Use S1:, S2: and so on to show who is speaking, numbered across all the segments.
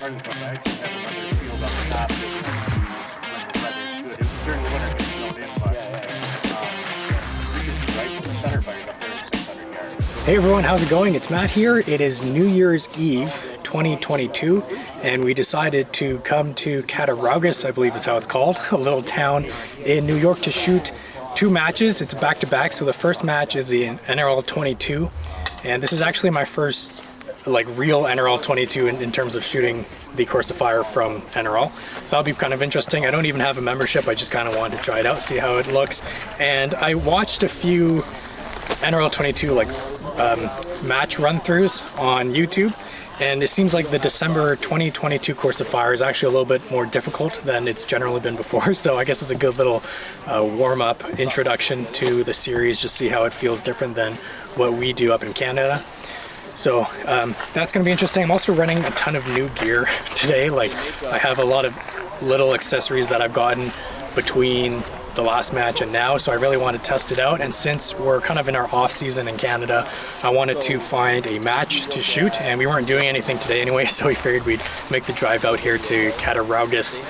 S1: running from I actually have another field up top when the weather's good. It was during the winter when it snowed in, but you can see right from the center fires up there at 600 yards.
S2: Hey everyone, how's it going? It's Matt here. It is New Year's Eve 2022 and we decided to come to KRG, I believe is how it's called, a little town in New York to shoot two matches. It's back-to-back, so the first match is the NRL22 and this is actually my first real NRL22 in terms of shooting the course of fire from NRL. So that'll be kind of interesting. I don't even have a membership, I just kind of wanted to try it out, see how it looks. And I watched a few NRL22 match run-throughs on YouTube, and it seems like the December 2022 course of fire is actually a little bit more difficult than it's generally been before. So I guess it's a good little warm-up introduction to the series, just see how it feels different than what we do up in Canada. So that's going to be interesting. I'm also running a ton of new gear today. I have a lot of little accessories that I've gotten between the last match and now, so I really want to test it out. And since we're kind of in our off season in Canada, I wanted to find a match to shoot, and we weren't doing anything today anyway, so we figured we'd make the drive out here to KRG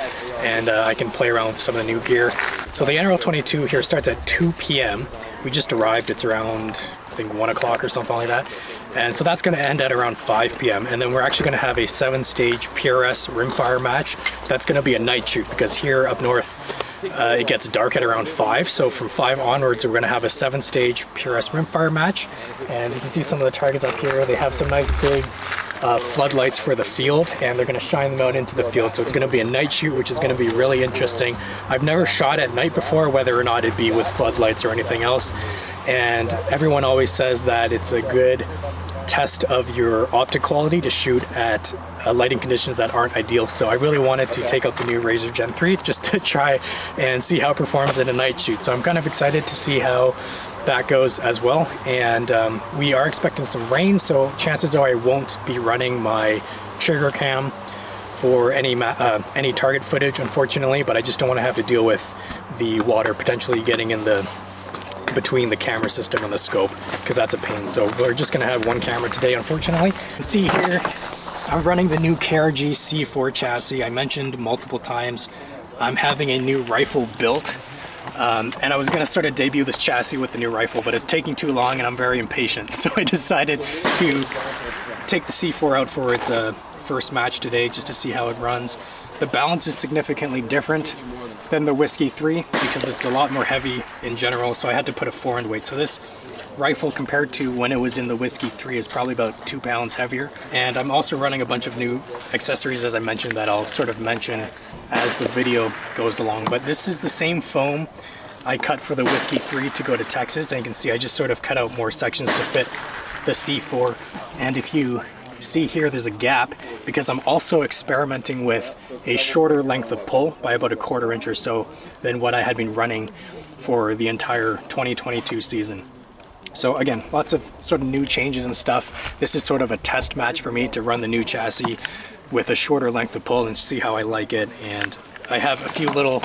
S2: and I can play around with some of the new gear. So the NRL22 here starts at 2 p.m. We just arrived. It's around, I think, 1 o'clock or something like that. And so that's going to end at around 5 p.m. And then we're actually going to have a 7-stage PRS rimfire match. That's going to be a night shoot because here up north it gets dark at around 5. So from 5 onwards, we're going to have a 7-stage PRS rimfire match. And you can see some of the targets up here. They have some nice big floodlights for the field, and they're going to shine them out into the field. So it's going to be a night shoot, which is going to be really interesting. I've never shot at night before, whether or not it be with floodlights or anything else. And everyone always says that it's a good test of your optic quality to shoot at lighting conditions that aren't ideal. So I really wanted to take out the new Razor Gen 3 just to try and see how it performs in a night shoot. So I'm kind of excited to see how that goes as well. And we are expecting some rain, so chances are I won't be running my trigger cam for any target footage, unfortunately, but I just don't want to have to deal with the water potentially getting in between the camera system and the scope, because that's a pain. So we're just going to have one camera today, unfortunately. You can see here, I'm running the new KRG C4 chassis. I mentioned multiple times I'm having a new rifle built, and I was going to sort of debut this chassis with the new rifle, but it's taking too long and I'm very impatient. So I decided to take the C4 out for its first match today just to see how it runs. The balance is significantly different than the Whiskey 3 because it's a lot more heavy in general, so I had to put a 4-end weight. So this rifle, compared to when it was in the Whiskey 3, is probably about 2 pounds heavier. And I'm also running a bunch of new accessories, as I mentioned, that I'll sort of mention as the video goes along. But this is the same foam I cut for the Whiskey 3 to go to Texas, and you can see I just sort of cut out more sections to fit the C4. And if you see here, there's a gap because I'm also experimenting with a shorter length of pull by about 1/4 inch or so than what I had been running for the entire 2022 season. So again, lots of sort of new changes and stuff. This is sort of a test match for me to run the new chassis with a shorter length of pull and see how I like it. And I have a few little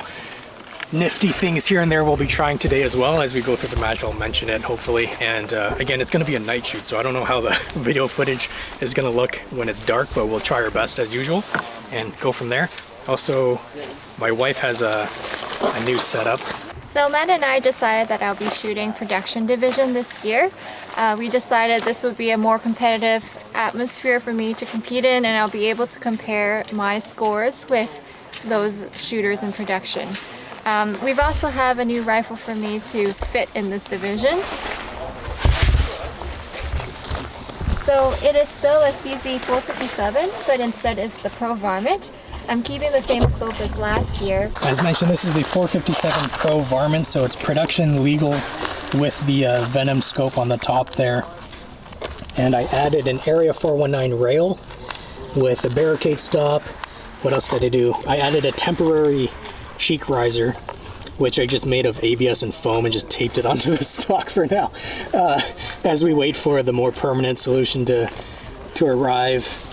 S2: nifty things here and there we'll be trying today as well. As we go through the match, I'll mention it hopefully. And again, it's going to be a night shoot, so I don't know how the video footage is going to look when it's dark, but we'll try our best as usual and go from there. Also, my wife has a new setup.
S3: So Matt and I decided that I'll be shooting production division this year. We decided this would be a more competitive atmosphere for me to compete in, and I'll be able to compare my scores with those shooters in production. We've also have a new rifle for me to fit in this division. So it is still a CZ457, but instead it's the Pro Varmint. I'm keeping the same scope as last year.
S2: As mentioned, this is the 457 Pro Varmint, so it's production legal with the Venom scope on the top there. And I added an Area 419 rail with a barricade stop. What else did I do? I added a temporary cheek riser, which I just made of ABS and foam and just taped it onto the stock for now, as we wait for the more permanent solution to arrive.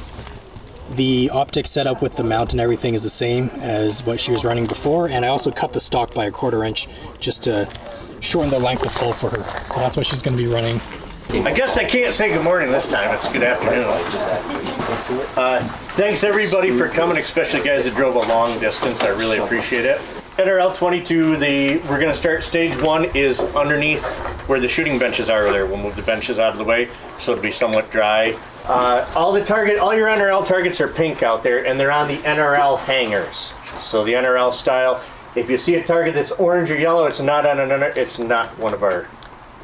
S2: The optic setup with the mount and everything is the same as what she was running before, and I also cut the stock by 1/4 inch just to shorten the length of pull for her. So that's what she's going to be running
S1: I guess I can't say good morning this time. It's good afternoon. Thanks everybody for coming, especially guys that drove a long distance. I really appreciate it. NRL22, we're going to start stage 1 is underneath where the shooting benches are there. We'll move the benches out of the way so it'll be somewhat dry. All your NRL targets are pink out there, and they're on the NRL hangers. So the NRL style. If you see a target that's orange or yellow, it's not on it's not one of our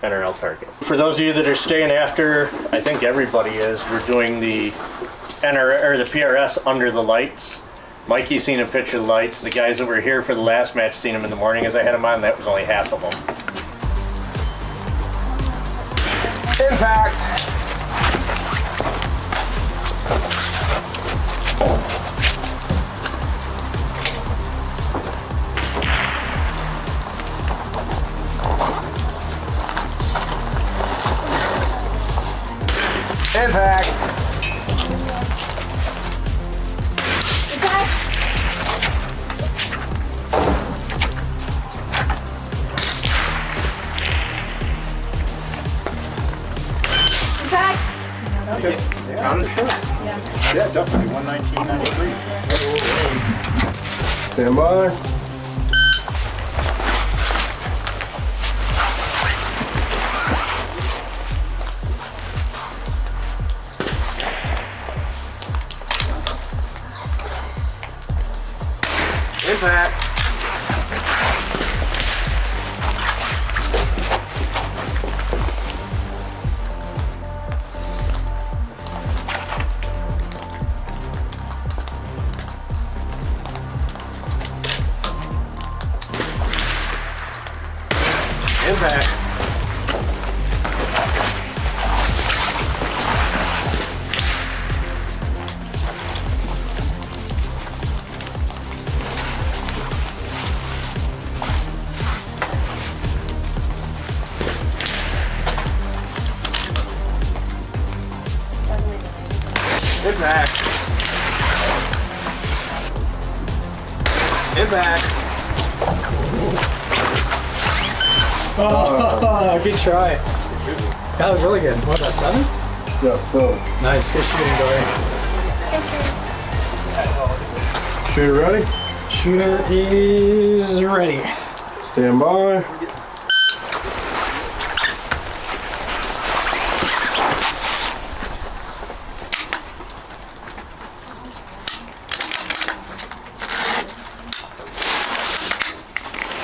S1: NRL targets. For those of you that are staying after, I think everybody is. We're doing the the PRS under the lights. Mikey's seen a picture of the lights. The guys that were here for the last match seen them in the morning as I had them on. That was only half of them.
S4: Impact. Impact.
S1: Okay. Counted? Sure. Yeah, definitely. 119.93.
S4: Stand by. Impact. Impact. Impact. Impact.
S2: Oh, good try. That was really good. What, a 7?
S4: Yes, so.
S2: Nice. Good shooting, Dory.
S4: Shooter ready?
S2: Shooter is ready.
S4: Stand by.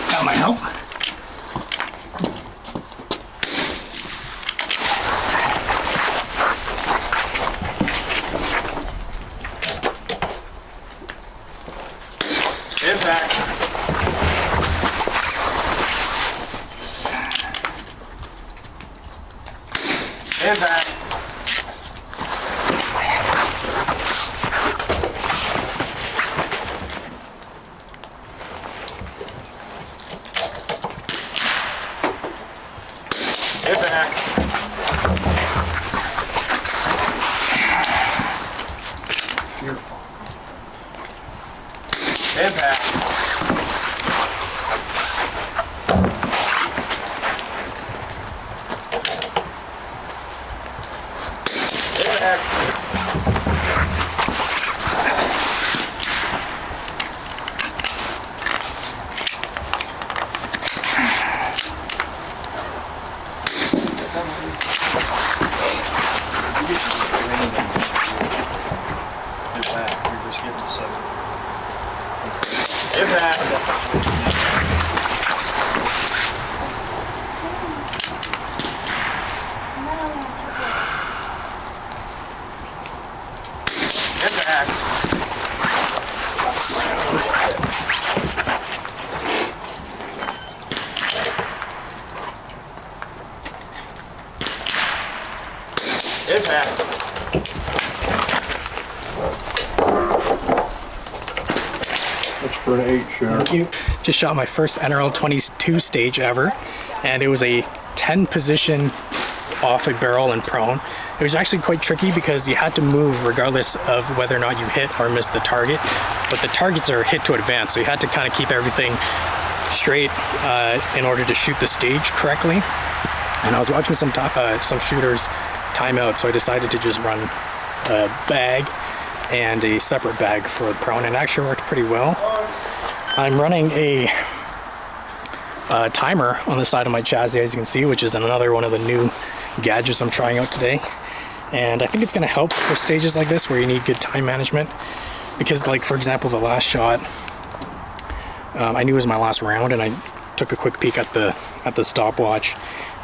S2: That might help.
S4: Impact. Impact. Impact. Beautiful. Impact. Impact. Impact. Impact. Impact. That's for an 8 shot.
S2: Thank you. Just shot my first NRL22 stage ever, and it was a 10 position off a barrel and prone. It was actually quite tricky because you had to move regardless of whether or not you hit or missed the target, but the targets are hit to advance, so you had to kind of keep everything straight in order to shoot the stage correctly. and I was watching some shooters timeout, so I decided to just run a bag and a separate bag for the prone, and it actually worked pretty well. I'm running a timer on the side of my chassis, as you can see, which is another one of the new gadgets I'm trying out today. And I think it's going to help for stages like this where you need good time management, because, like, for example, the last shot, I knew it was my last round, and I took a quick peek at the stopwatch,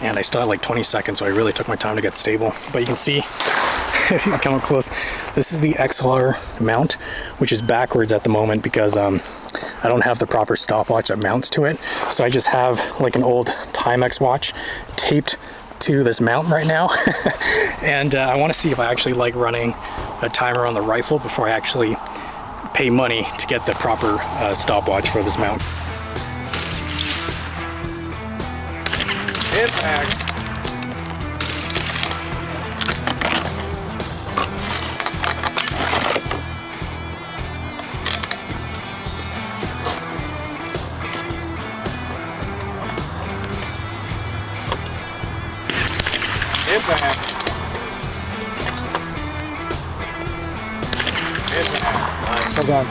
S2: and I still had like 20 seconds, so I really took my time to get stable. But you can see, if you come up close, this is the XLR mount, which is backwards at the moment because I don't have the proper stopwatch that mounts to it. So I just have like an old Timex watch taped to this mount right now. And I want to see if I actually like running a timer on the rifle before I actually pay money to get the proper stopwatch for this mount.
S4: Impact. Impact. Impact.
S2: Hold on.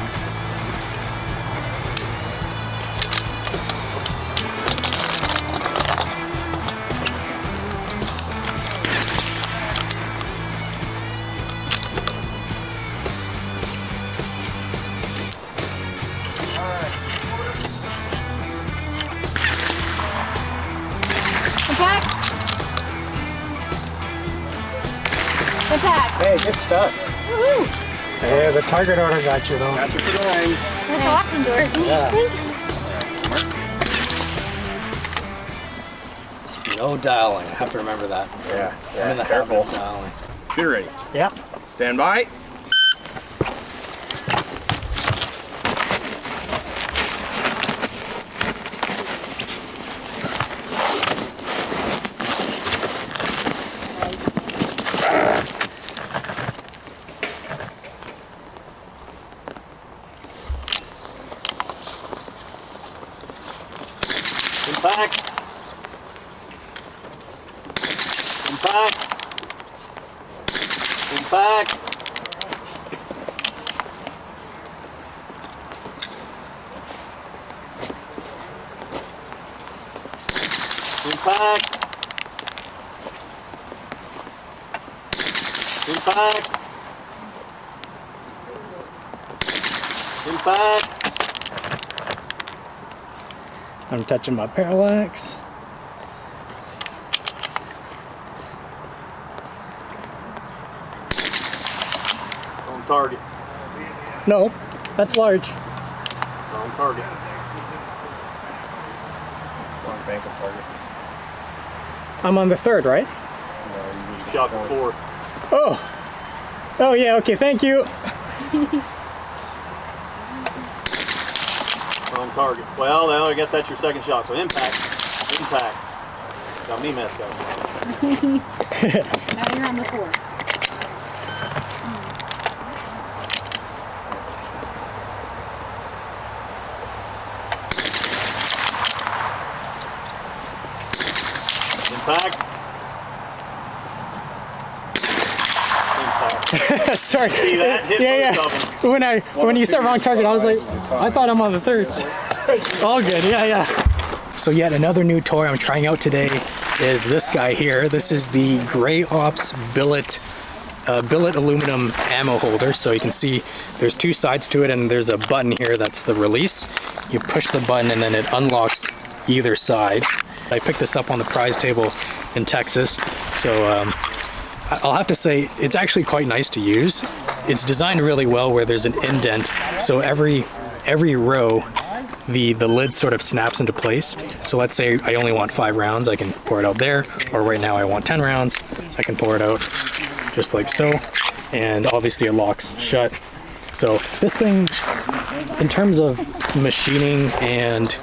S3: Impact. Impact.
S2: Hey, good stuff.
S3: Woohoo.
S2: Hey, the target order got you though.
S4: Got you for the line.
S3: That's awesome, Dorothy.
S2: Yeah.
S3: Thanks.
S2: No dialing. I have to remember that.
S4: Yeah,
S2: I'm in the
S4: careful.
S2: habit of dialing.
S4: Shooter ready.
S2: Yeah.
S4: Stand by.
S5: Impact. Impact. Impact. Impact. Impact. Impact.
S2: I'm touching my parallax.
S5: On target.
S2: No, that's large.
S5: On target.
S4: Long bank of targets.
S2: I'm on the third, right?
S5: Shot the fourth.
S2: Oh. Oh yeah, okay, thank you.
S5: On target. Well, I guess that's your second shot. So impact. Impact. Got me messed up.
S6: Now you're on the fourth.
S5: Impact. Impact.
S2: Sorry.
S5: See that? Hit
S2: Yeah,
S5: both of them.
S2: When you said wrong target, I was like, I thought I'm on the third. All good, yeah. So yet another new toy I'm trying out today is this guy here. This is the Gray Ops Billet aluminum ammo holder. So you can see there's two sides to it, and there's a button here that's the release. You push the button and then it unlocks either side. I picked this up on the prize table in Texas, so I'll have to say it's actually quite nice to use. It's designed really well where there's an indent, so every row the lid sort of snaps into place. So let's say I only want 5 rounds, I can pour it out there, or right now I want 10 rounds, I can pour it out just like so, and obviously it locks shut. So this thing, in terms of machining and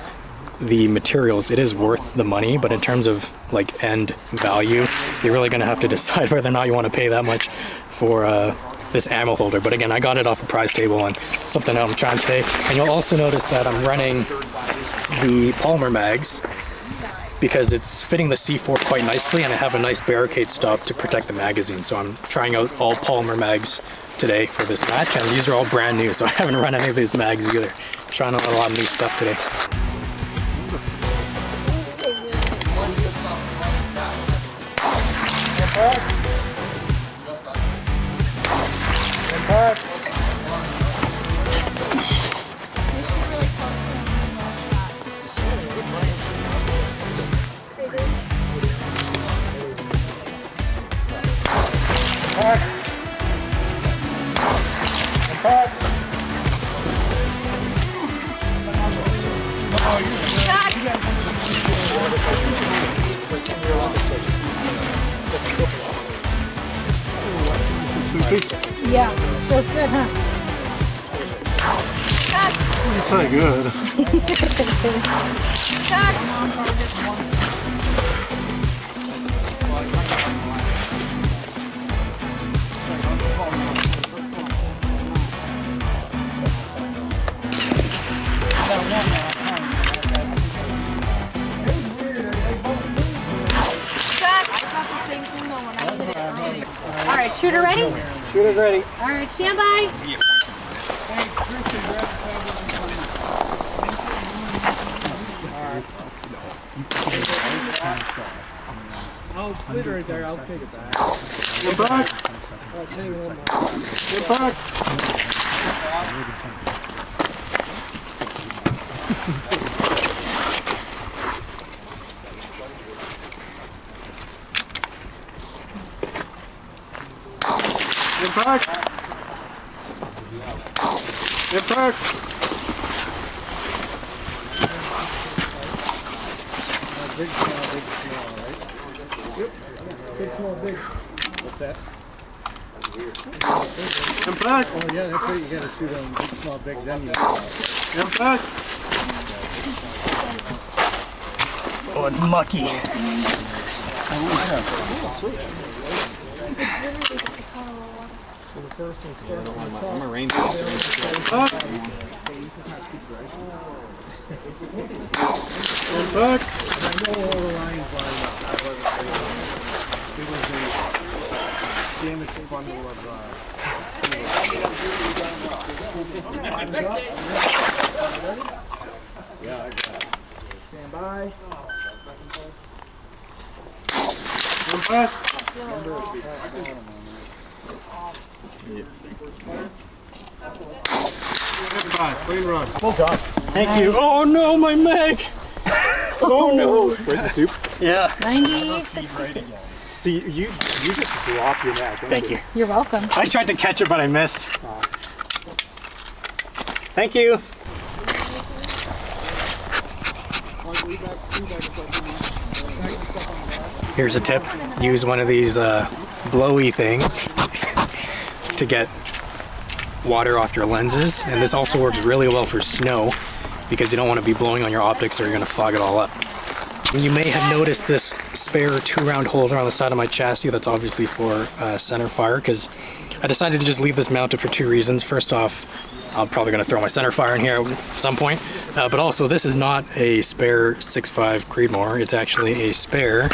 S2: the materials, it is worth the money, but in terms of like end value, you're really gonna have to decide whether or not you want to pay that much for this ammo holder. But again, I got it off the prize table and something that I'm trying today. And you'll also notice that I'm running the polymer mags because it's fitting the C4 quite nicely, and I have a nice barricade stop to protect the magazine. So I'm trying out all polymer mags today for this match, and these are all brand new, so I haven't run any of these mags either. Trying out a lot of new stuff today.
S6: Yeah, feels good, huh?
S7: It's not good.
S6: All right, shooter ready?
S2: Shooter's ready.
S6: All right, stand by.
S7: I'll put it right there. I'll take it back. Get back. Get back. Get back. Get back. Big, small, right? Yep. Big, small, big. What's that? Come back. Oh yeah, that's right. You gotta shoot on big, small, big. Then you come back.
S2: Oh, it's mucky.
S5: I'm a ranger.
S7: Come back. I know all the lines lined up. It was a damage bundle of yeah, I got it. Stand by. Come back. Goodbye. Clean run.
S2: Well done. Thank you. Oh no, my mag! Oh no!
S7: Right in the soup.
S2: Yeah.
S6: 90-66.
S7: So you just drop your neck.
S2: Thank you.
S6: You're welcome.
S2: I tried to catch it, but I missed. Thank you. Here's a tip. Use one of these blowy things to get water off your lenses, and this also works really well for snow because you don't want to be blowing on your optics or you're going to fog it all up. You may have noticed this spare 2-round holder on the side of my chassis. That's obviously for center fire, because I decided to just leave this mounted for 2 reasons. First off, I'm probably going to throw my center fire in here at some point, but also this is not a spare 6.5 Creedmoor. It's actually a spare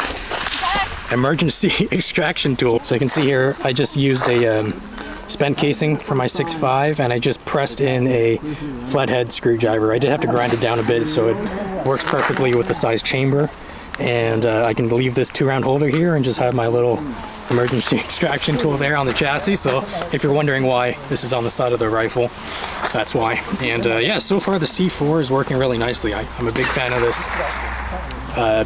S2: emergency extraction tool. So you can see here, I just used a spent casing for my 6.5, and I just pressed in a flathead screwdriver. I did have to grind it down a bit so it works perfectly with the size chamber, and I can leave this 2-round holder here and just have my little emergency extraction tool there on the chassis. So if you're wondering why this is on the side of the rifle, that's why. And yeah, so far the C4 is working really nicely. I'm a big fan of this.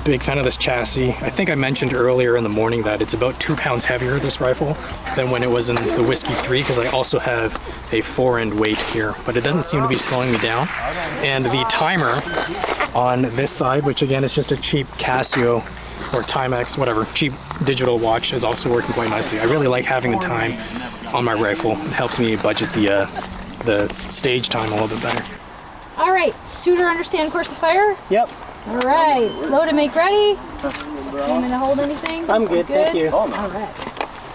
S2: Big fan of this chassis. I think I mentioned earlier in the morning that it's about 2 pounds heavier, this rifle, than when it was in the Whiskey 3, because I also have a 4-end weight here, but it doesn't seem to be slowing me down. And the timer on this side, which again is just a cheap Casio or Timex, whatever, cheap digital watch, is also working quite nicely. I really like having the time on my rifle. It helps me budget the stage time a little bit better.
S6: All right, shooter, understand course of fire?
S2: Yep.
S6: All right, load and make ready. Want me to hold anything?
S2: I'm good, thank you.
S6: All right.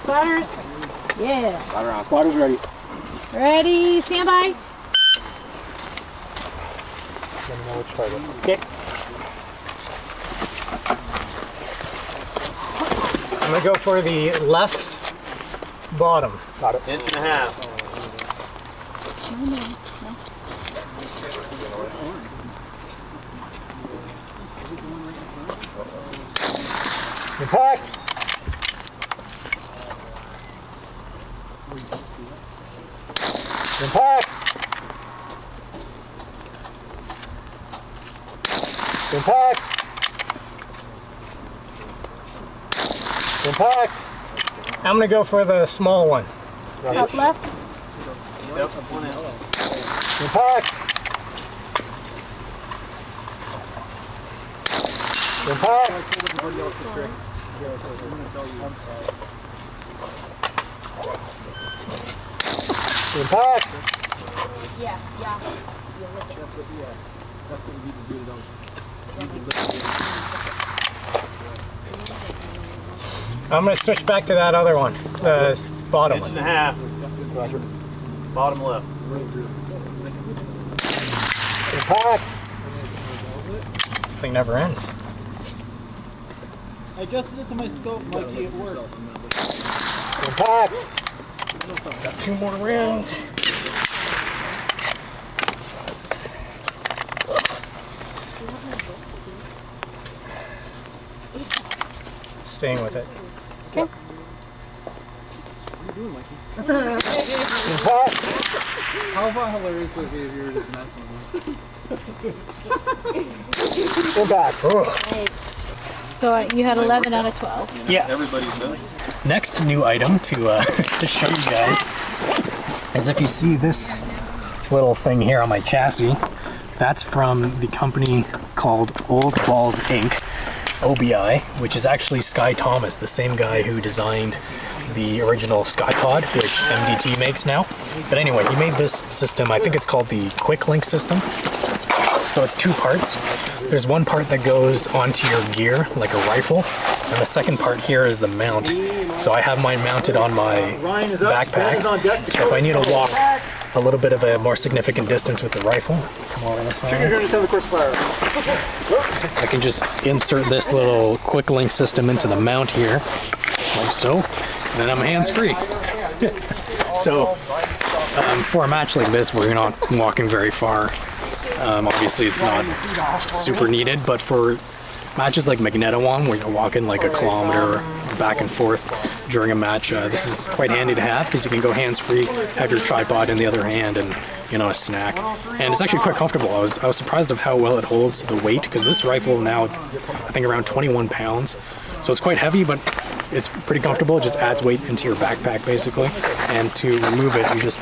S6: Spotters? Yeah.
S2: Spotter's ready.
S6: Ready, stand by.
S2: Okay. gonna go for the left bottom. Got it.
S5: 1.5
S2: Impact. Impact. Impact. Impact. I'm gonna go for the small one.
S6: Top left.
S5: Yep, 1 inch.
S2: Impact. Impact. Impact.
S6: Yeah.
S2: I'm gonna switch back to that other one, the bottom one.
S5: 1.5 Bottom left.
S2: Impact. This thing never ends.
S8: I adjusted it to my scope, Mikey, it worked.
S2: Impact. Got 2 more rounds. Staying with it.
S6: Okay.
S2: Impact.
S8: How about hilarious would it be if you were just messing with
S2: Impact. Oh.
S6: Nice. So you had 11 out of 12.
S2: Yeah.
S5: Everybody's done.
S2: Next new item to to show you guys is if you see this little thing here on my chassis, that's from the company called Old Balls Inc. OBI, which is actually Sky Thomas, the same guy who designed the original SkyPod, which MDT makes now. But anyway, he made this system, I think it's called the Quick Link system. So it's 2 parts. There's one part that goes onto your gear, like a rifle, and the second part here is the mount. So I have mine mounted on my backpack. So if I need to walk a little bit of a more significant distance with the rifle, come over this way. I can just insert this little quick link system into the mount here, like so, and then I'm hands-free. So for a match like this, where you're not walking very far, obviously it's not super needed, but for matches like Magneto one, where you're walking like a kilometer back and forth during a match, this is quite handy to have because you can go hands-free, have your tripod in the other hand, and a snack. And it's actually quite comfortable. I was surprised of how well it holds the weight, because this rifle now it's I think around 21 pounds, so it's quite heavy, but it's pretty comfortable. It just adds weight into your backpack basically, and to remove it, you just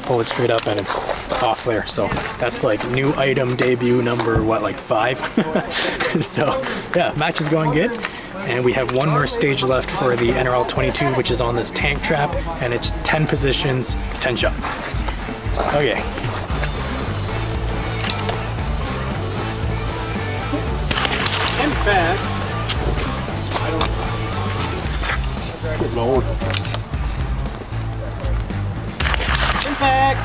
S2: pull it straight up and it's off there. So that's like new item debut number, what, like 5? So yeah, match is going good. And we have one more stage left for the NRL22, which is on this tank trap, and it's 10 positions, 10 shots. Okay.
S5: Impact.
S2: Good Lord.
S5: Impact.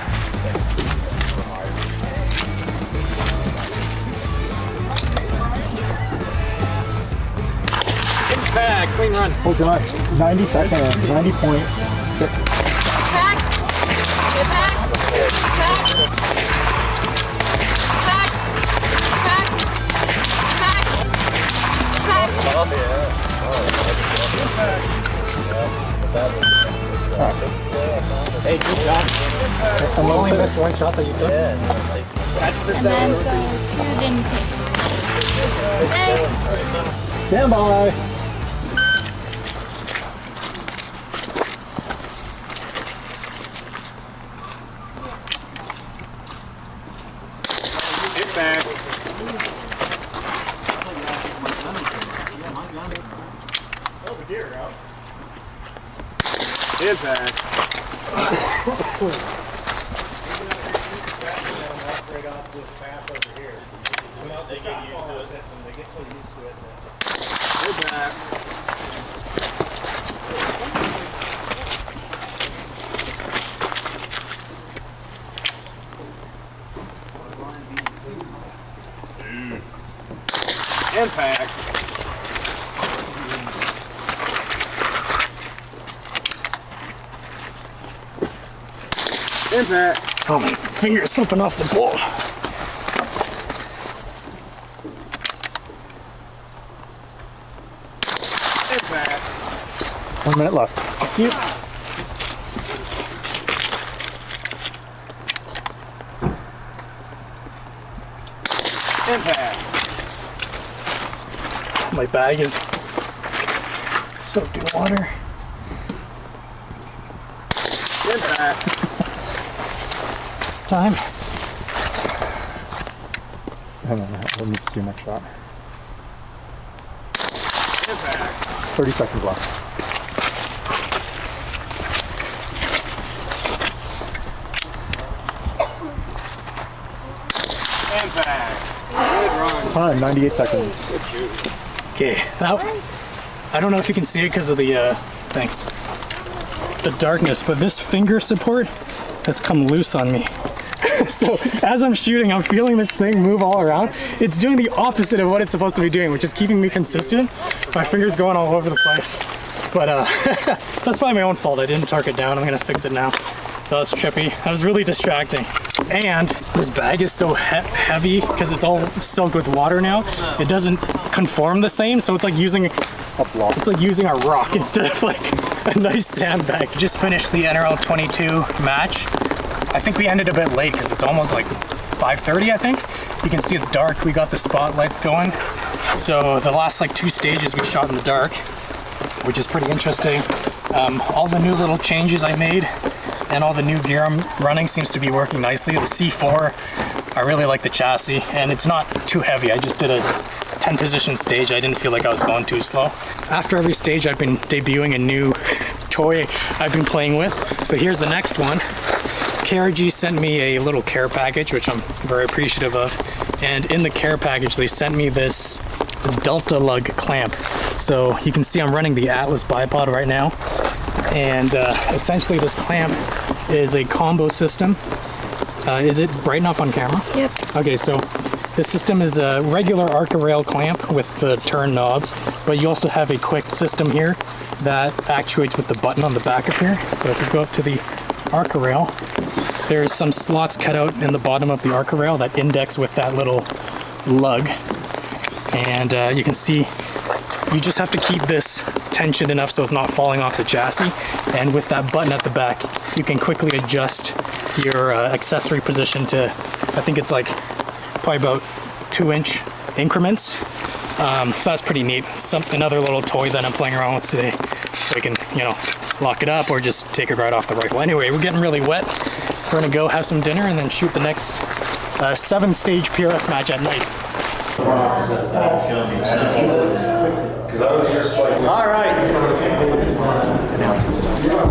S5: Impact. Clean run.
S2: Hold on. 90 seconds. 90.6.
S3: Pack. Get pack. Pack. Pack. Pack. Pack. Pack.
S2: Hey, good job. I only missed 1 shot that you took.
S3: And then so 2 didn't take. Thanks.
S2: Stand by.
S5: Impact. Impact. Impact. Impact.
S4: Impact.
S2: Oh, my finger's slipping off the ball.
S4: Impact.
S2: 1 minute left. Thank you.
S4: Impact.
S2: My bag is soaked in water.
S4: Impact.
S2: Time. Hang on, let me just do next shot.
S4: Impact.
S2: 30 seconds left.
S4: Impact. Good run.
S2: Time, 98 seconds. Okay, I don't know if you can see it because of the, thanks, the darkness, but this finger support has come loose on me. So as I'm shooting, I'm feeling this thing move all around. It's doing the opposite of what it's supposed to be doing, which is keeping me consistent. My finger's going all over the place. But that's probably my own fault. I didn't torque it down. I'm gonna fix it now. That was trippy. That was really distracting. And this bag is so heavy because it's all soaked with water now. It doesn't conform the same, so it's like using a rock instead of like a nice sandbag. Just finished the NRL22 match. I think we ended a bit late because it's almost like 5:30, I think. You can see it's dark. We got the spotlights going. So the last like 2 stages we shot in the dark, which is pretty interesting. All the new little changes I made and all the new gear I'm running seems to be working nicely. The C4, I really like the chassis, and it's not too heavy. I just did a 10 position stage. I didn't feel like I was going too slow. After every stage, I've been debuting a new toy I've been playing with. So here's the next one. KRG sent me a little care package, which I'm very appreciative of. And in the care package, they sent me this Delta-Lug clamp. So you can see I'm running the Atlas bipod right now. And essentially this clamp is a combo system. Is it bright enough on camera?
S3: Yep.
S2: Okay, so this system is a regular Arca rail clamp with the turn knobs, but you also have a quick system here that actuates with the button on the back of here. So if you go up to the Arca rail, there's some slots cut out in the bottom of the Arca rail that index with that little lug. And you can see you just have to keep this tensioned enough so it's not falling off the chassis. And with that button at the back, you can quickly adjust your accessory position to, I think it's like probably about 2-inch increments. So that's pretty neat. Another little toy that I'm playing around with today. So I can, you know, lock it up or just take it right off the rifle. Anyway, we're getting really wet. We're gonna go have some dinner and then shoot the next 7-stage PRS match at night.
S5: All right.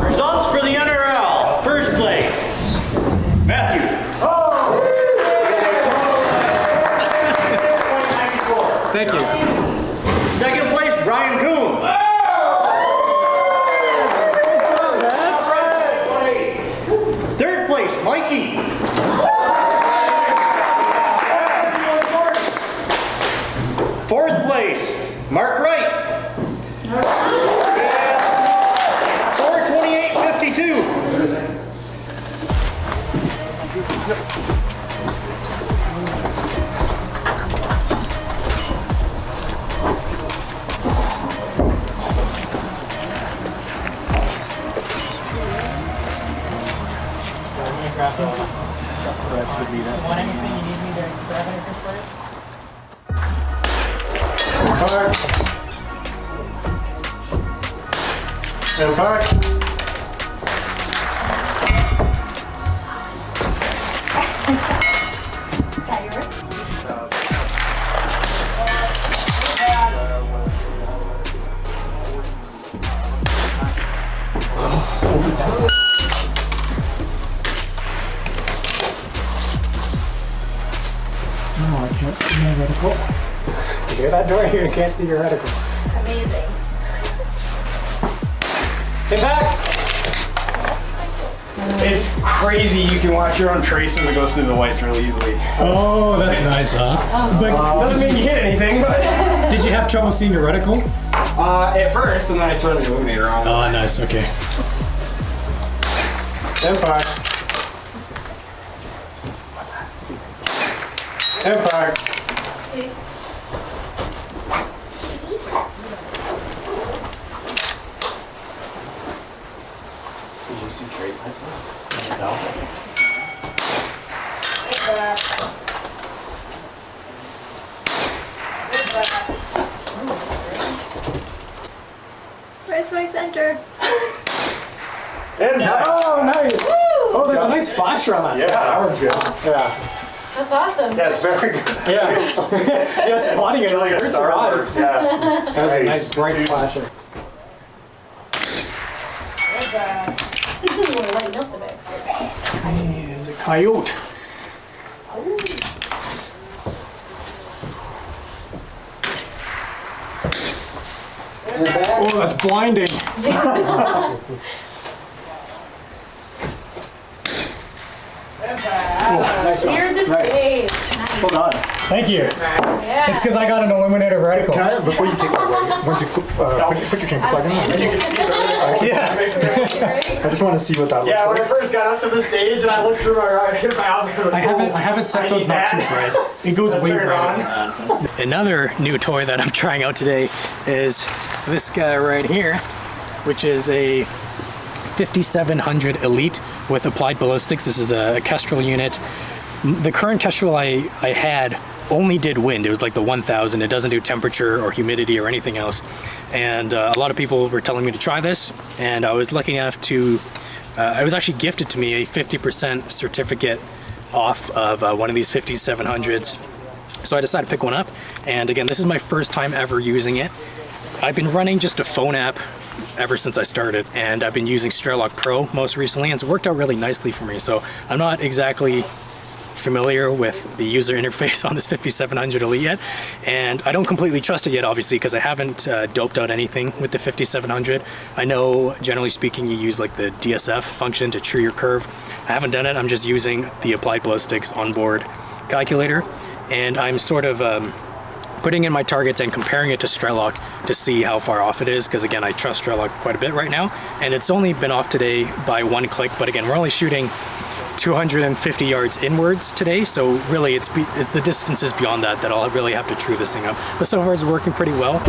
S5: Results for the NRL. First place, Matthew.
S2: Thank you.
S5: Second place, Brian Coon. Third place, Mikey. Fourth place, Mark Wright. 4:28.52.
S2: So that should be that. Want anything? You need me to grab anything for you? I can't see my reticle. You hear that door? You can't see your reticle.
S3: Amazing.
S4: Impact. It's crazy. You can watch your own tracer that goes through the lights really easily.
S2: Oh, that's nice, huh? But
S4: Doesn't mean you hit anything, but
S2: did you have trouble seeing your reticle?
S4: at first, and then I turned the illuminator on.
S2: Oh, nice. Okay.
S4: Impact.
S7: Impact.
S1: Did you see Trace last night? No.
S3: Where's my center?
S7: Impact.
S2: Oh, nice. Oh, there's a nice flasher on that.
S7: Yeah, that one's good.
S2: Yeah.
S6: That's awesome.
S7: Yeah, it's very good.
S2: Yeah. Yeah, spotting it really hurts your eyes.
S7: Yeah.
S2: That was a nice bright flasher.
S6: Lighten up a bit.
S2: There's a coyote. Oh, that's blinding.
S6: Clear the stage.
S2: Well done. Thank you.
S6: Yeah.
S2: It's because I got an eliminator reticle.
S7: Can I, before you take that away, once you put your chamber plug in,
S2: Yeah.
S7: I just want to see what that looks
S4: Yeah, when
S7: like.
S4: I first got up to the stage and I looked through my outfit,
S2: I have it set so it's not too bright. It goes way
S4: turn it
S2: bright. Another new toy that I'm trying out today is this guy right here, which is a 5700 Elite with applied ballistics. This is a Kestrel unit. The current Kestrel I had only did wind. It was like the 1000. It doesn't do temperature or humidity or anything else. And a lot of people were telling me to try this, and I was lucky enough to, I was actually gifted to me a 50% certificate off of one of these 5700s. So I decided to pick one up, and again, this is my first time ever using it. I've been running just a phone app ever since I started, and I've been using Dreidel Pro most recently, and it's worked out really nicely for me. So I'm not exactly familiar with the user interface on this 5700 Elite yet, and I don't completely trust it yet, obviously, because I haven't doped out anything with the 5700. I know, generally speaking, you use like the DSF function to true your curve. I haven't done it. I'm just using the applied ballistics onboard calculator, and I'm sort of putting in my targets and comparing it to Dreidel to see how far off it is, because again, I trust Dreidel quite a bit right now, and it's only been off today by 1 click, but again, we're only shooting 250 yards inwards today, so really it's the distances beyond that I'll really have to true this thing up. But so far it's working pretty well.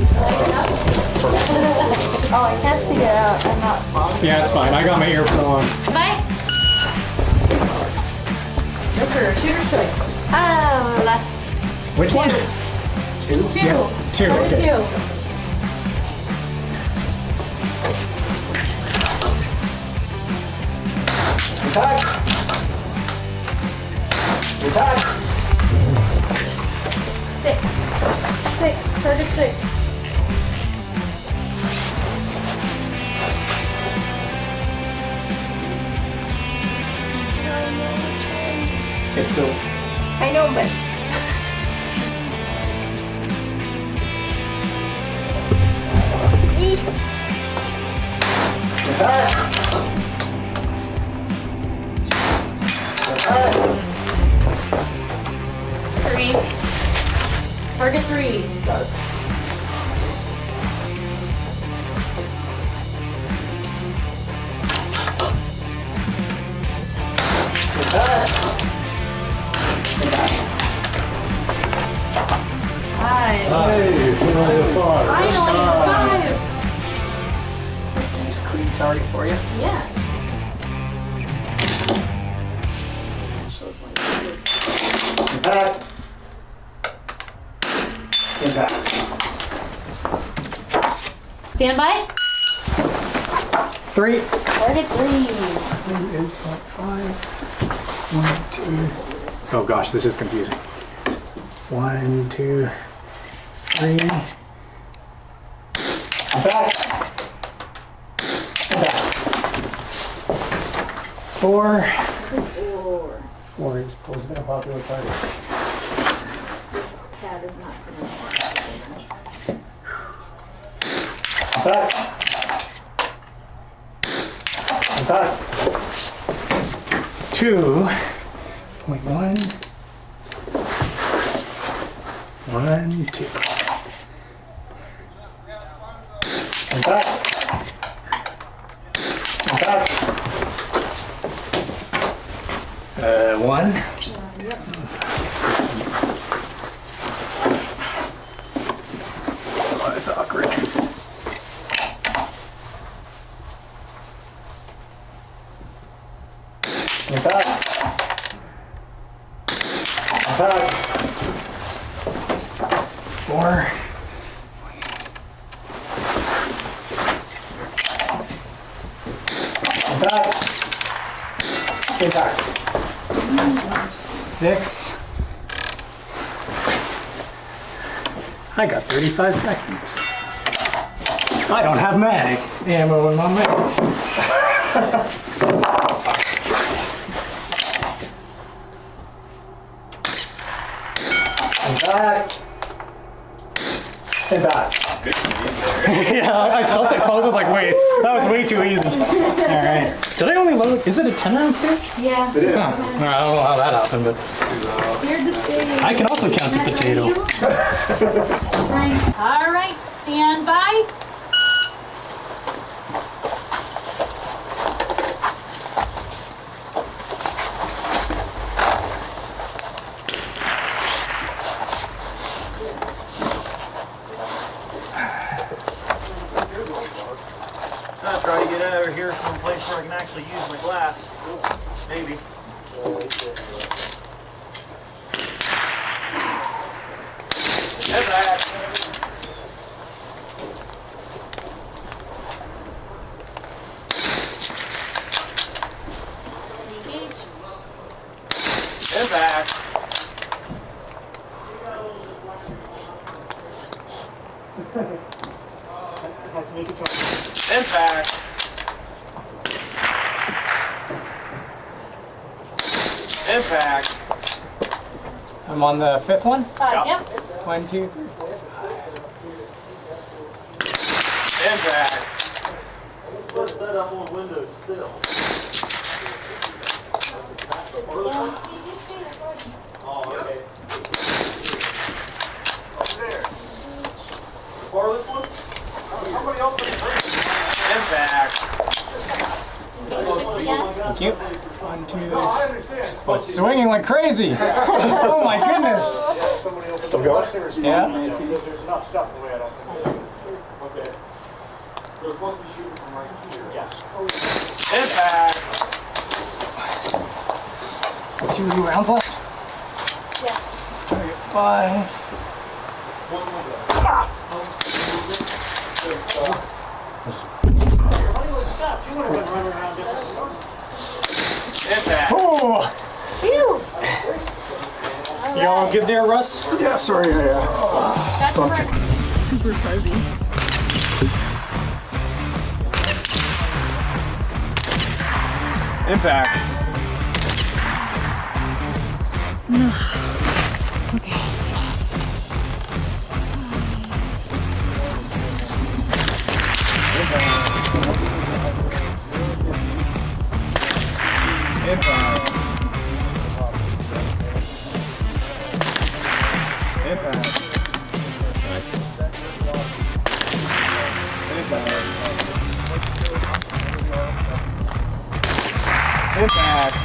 S3: Oh, I can't see it out. I'm not.
S2: Yeah, it's fine. I got my earphone on.
S6: Bye. Joker, shooter's choice.
S2: Which one?
S6: Two.
S2: Two, okay.
S6: Two.
S7: Attack! Attack!
S6: 6. Target 6.
S2: It's still.
S3: I know, but
S7: Attack! Attack!
S6: 3. Target 3.
S7: Got it. Attack!
S6: 5.
S7: Hey, finally a 5.
S6: Finally, 5.
S2: Nice clean target for you.
S6: Yeah.
S7: Impact! Impact.
S6: Stand by.
S2: 3.
S6: Target 3.
S2: 8.5. 1, 2. Oh gosh, this is confusing. 1, 2, 3.
S7: Impact!
S2: 4. 4 is supposed to be a popular target.
S6: Cat is not going to
S7: Attack! Attack!
S2: 2.1. 1, 2.
S7: Attack! Attack!
S2: 1. is awkward.
S1: Impact. Impact.
S2: 4.
S1: Impact. Impact.
S2: 6. I got 35 seconds. I don't have mag ammo in my magazines.
S1: Impact. Impact.
S2: Yeah, I felt it close. I was like, wait, that was way too easy. Alright. Did I only load? Is it a 10-round stage?
S6: Yeah.
S1: It is.
S2: I don't know how that happened, but
S6: Cleared the stage.
S2: I can also count a potato.
S6: All right, stand by.
S5: I'll try to get over here someplace where I can actually use my glass. Maybe. Head back.
S6: Engage.
S5: Head back. Head back. Impact.
S2: I'm on the 5th one.
S6: 5, yep.
S2: 1, 2, 3, 4.
S5: Impact. Let's set up on window sill. Oh, okay. Over there. Farthest one? Somebody else put it. Impact.
S2: Thank you. 1, 2. Oh, it's swinging like crazy. Oh my goodness.
S1: Still going?
S2: Yeah.
S5: Because there's enough stuff in the way I don't think. Okay. They're supposed to be shooting from right here. Yes. Impact.
S2: 2 rounds left.
S6: Yes.
S2: Target 5.
S5: Impact.
S2: Oh,
S6: Phew.
S2: you all good there, Russ?
S1: Yeah, sorry.
S6: Got your mark.
S2: Super fuzzy.
S5: Impact. Impact. Impact.
S2: Nice.
S5: Impact.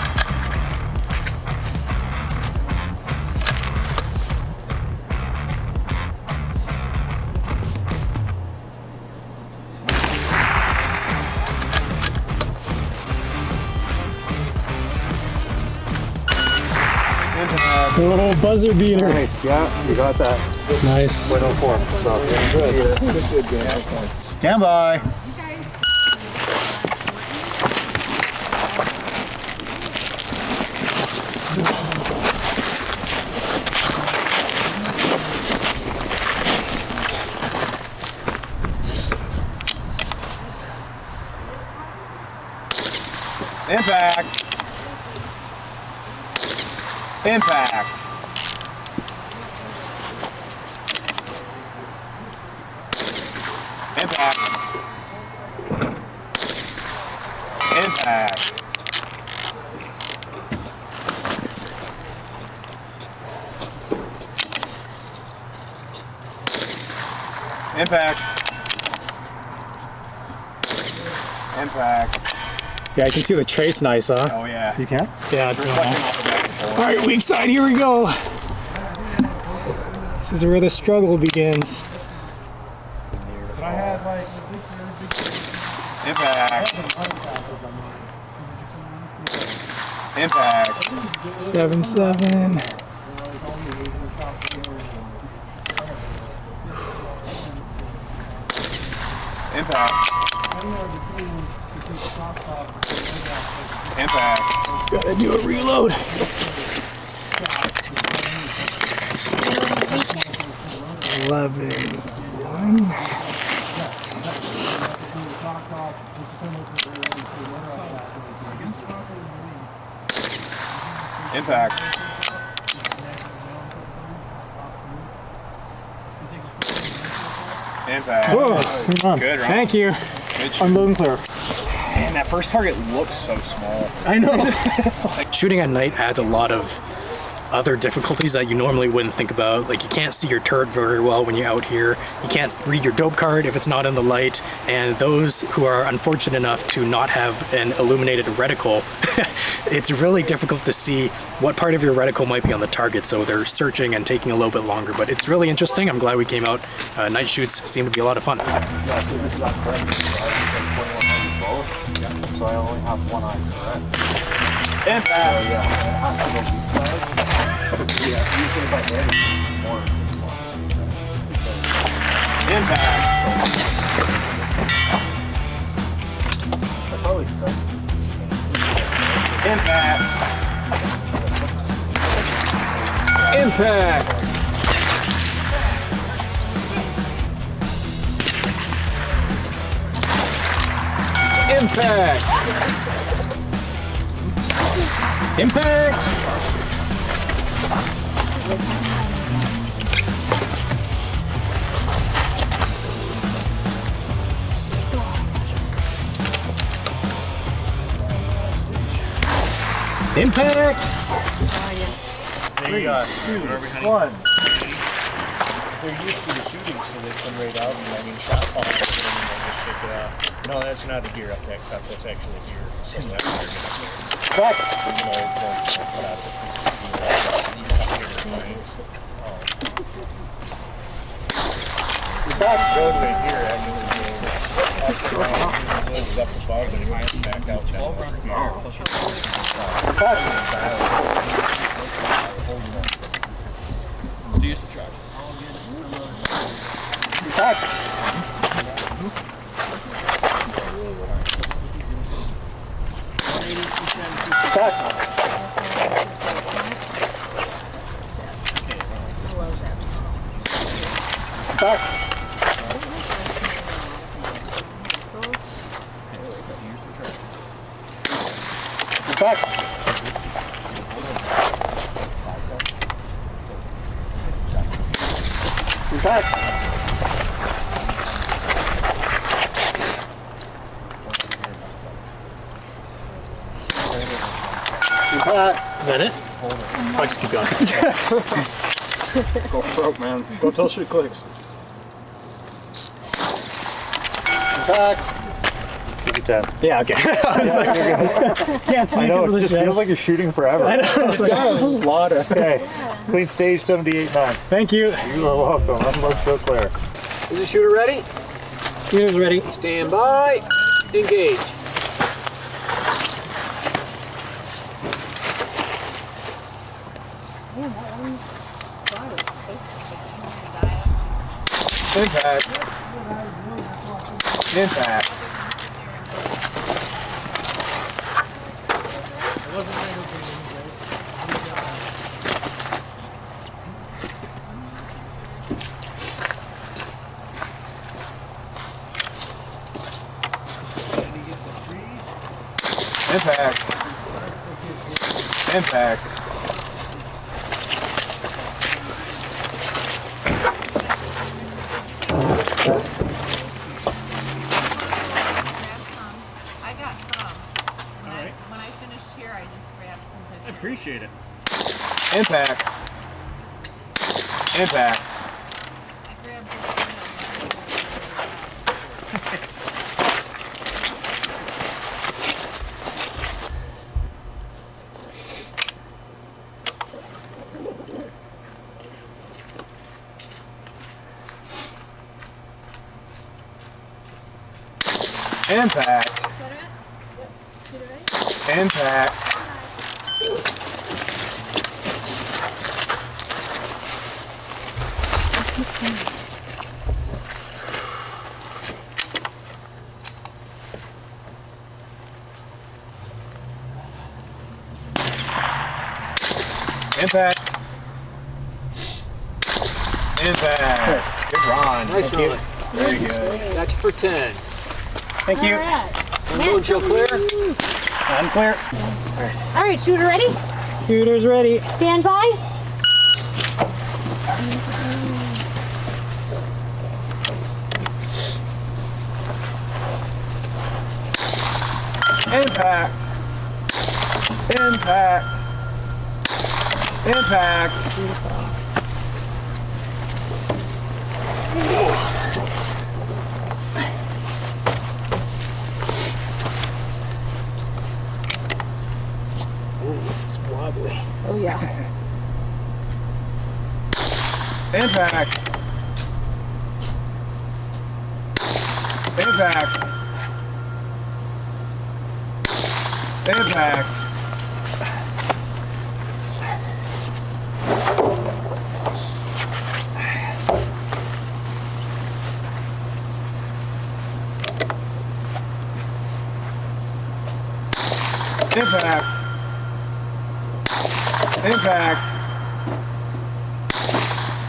S2: A little buzzer beater.
S1: Yeah, you got that.
S2: Nice.
S1: Stand by.
S5: Impact. Impact. Impact. Impact. Impact. Impact.
S2: Yeah, I can see the trace nice, huh?
S5: Oh yeah.
S1: You can?
S2: Yeah, it's real nice. All right, weak side, here we go. This is where the struggle begins.
S4: Impact. Impact.
S2: 7-7.
S4: Impact. Impact.
S2: Gotta do a reload. 11-1.
S4: Impact. Impact.
S2: Whoa, come on.
S4: Good, Ron.
S2: Thank you. I'm loading clear.
S4: Man, that first target looks so small.
S2: I know. Shooting at night adds a lot of other difficulties that you normally wouldn't think about. Like, you can't see your turret very well when you're out here. You can't read your dope card if it's not in the light. And those who are unfortunate enough to not have an illuminated reticle, it's really difficult to see what part of your reticle might be on the target. So they're searching and taking a little bit longer, but it's really interesting. I'm glad we came out. Night shoots seem to be a lot of fun.
S5: So I only have one eye, correct?
S4: Impact.
S5: Yeah, usually if I hit it, more.
S4: Impact.
S5: I probably could.
S4: Impact. Impact. Impact. Impact. Impact.
S5: 3, 2, 1. They're used to the shooting, so they come right out and I mean shot falls and just shake it out. No, that's not a deer up that cup, that's actually a deer. So that's
S4: Back.
S5: Back road right here actually goes up above and it might back out.
S4: Back. Back. Back. Back.
S2: Is that it? I'll just keep going.
S5: Go broke, man. Go till shit clicks.
S4: Back.
S5: Take your time.
S2: Yeah, okay. I was like, can't see
S5: I know,
S2: because of
S5: it
S2: the
S5: just
S2: shadows.
S5: feels like you're shooting forever.
S2: I know. It's like,
S4: This is a lot of.
S5: Okay, clean stage 78-9.
S2: thank you.
S5: You are welcome. I'm look so clear.
S9: Is the shooter ready?
S2: Shooter's ready.
S9: Stand by. Engage.
S4: Impact. Impact. Impact. Impact.
S10: I got some. When I finished here, I just grabbed some pictures.
S5: Appreciate it.
S4: Impact. Impact.
S10: I grabbed
S4: Impact. Impact. Impact. Impact. Good run.
S9: Nice
S4: Thank you.
S9: run.
S4: Very good.
S9: Got you for 10.
S4: Thank you.
S9: Moon chill clear.
S4: I'm clear.
S6: All right, shooter ready?
S2: Shooter's ready.
S6: Stand by.
S4: Impact. Impact. Impact.
S2: It's wobbly.
S6: Oh yeah.
S4: Impact. Impact. Impact. Impact. Impact.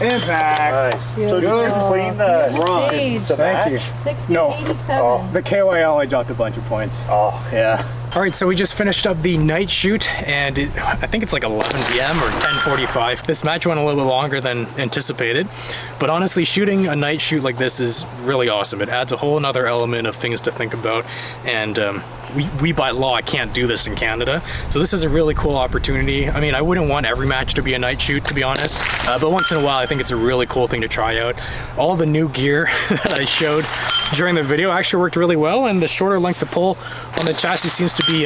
S4: Impact.
S5: Nice. So did you clean the
S6: Stage.
S5: the
S4: Thank you.
S5: match?
S6: 60
S4: No.
S6: 87.
S4: The KYL, I dropped a bunch of points.
S5: Oh,
S4: Yeah.
S2: All right, so we just finished up the night shoot, and I think it's like 11 p.m. or 10:45. This match went a little bit longer than anticipated, but honestly, shooting a night shoot like this is really awesome. It adds a whole another element of things to think about, and we by law can't do this in Canada, so this is a really cool opportunity. I mean, I wouldn't want every match to be a night shoot, to be honest, but once in a while, I think it's a really cool thing to try out. All the new gear that I showed during the video actually worked really well, and the shorter length of pull on the chassis seems to be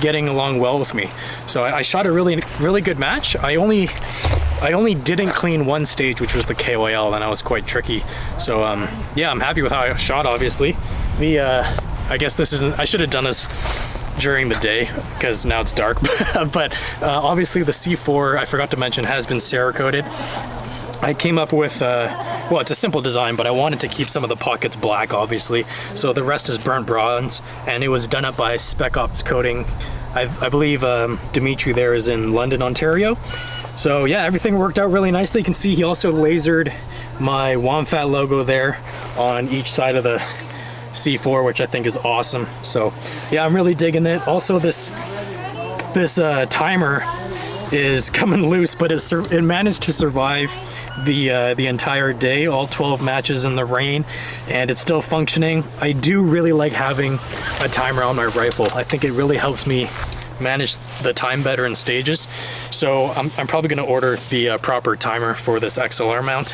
S2: getting along well with me. So I shot a really good match. I only didn't clean one stage, which was the KYL, and that was quite tricky. So yeah, I'm happy with how I shot, obviously. I guess this isn't, I should have done this during the day because now it's dark, but obviously the C4, I forgot to mention, has been Cerakoted. I came up with, well, it's a simple design, but I wanted to keep some of the pockets black, obviously. So the rest is burnt bronze, and it was done up by Spec Ops Coating. I believe Dimitri there is in London, Ontario. So yeah, everything worked out really nicely. You can see he also lasered my Womfat logo there on each side of the C4, which I think is awesome. So yeah, I'm really digging it. Also, this timer is coming loose, but it managed to survive the entire day, all 12 matches in the rain, and it's still functioning. I do really like having a timer on my rifle. I think it really helps me manage the time better in stages. So I'm probably going to order the proper timer for this XLR mount,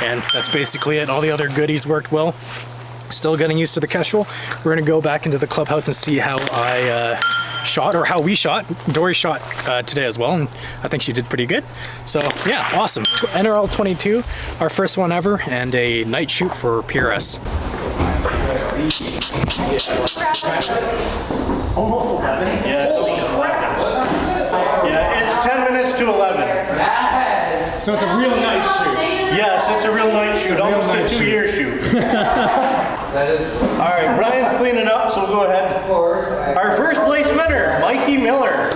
S2: and that's basically it. All the other goodies worked well. Still getting used to the Kestrel. We're going to go back into the clubhouse and see how I shot, or how we shot. Dory shot today as well, and I think she did pretty good. So yeah, awesome. NRL22, our first one ever, and a night shoot for PRS.
S1: Almost 11. Yeah, it's almost 11. Yeah, it's 10 minutes to 11.
S2: So it's a real night shoot.
S1: Yes, it's a real night shoot, almost a 2-year shoot. All right, Brian's cleaning up, so we'll go ahead. Our first place winner, Mikey Miller.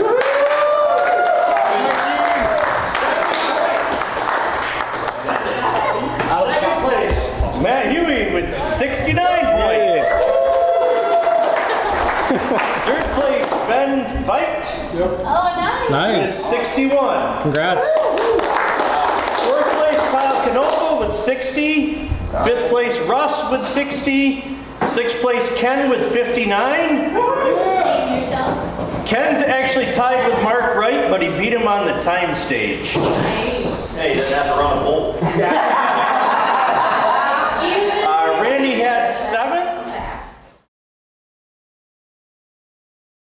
S1: Second place, Matt Huey with 69 points. Third place, Ben Veit.
S6: Oh, nice.
S1: With 61.
S2: Congrats.
S1: Fourth place, Kyle Canopa with 60. Fifth place, Russ with 60. Sixth place, Ken with 59. Ken actually tied with Mark Wright, but he beat him on the time stage. Hey, you didn't have to run a bolt.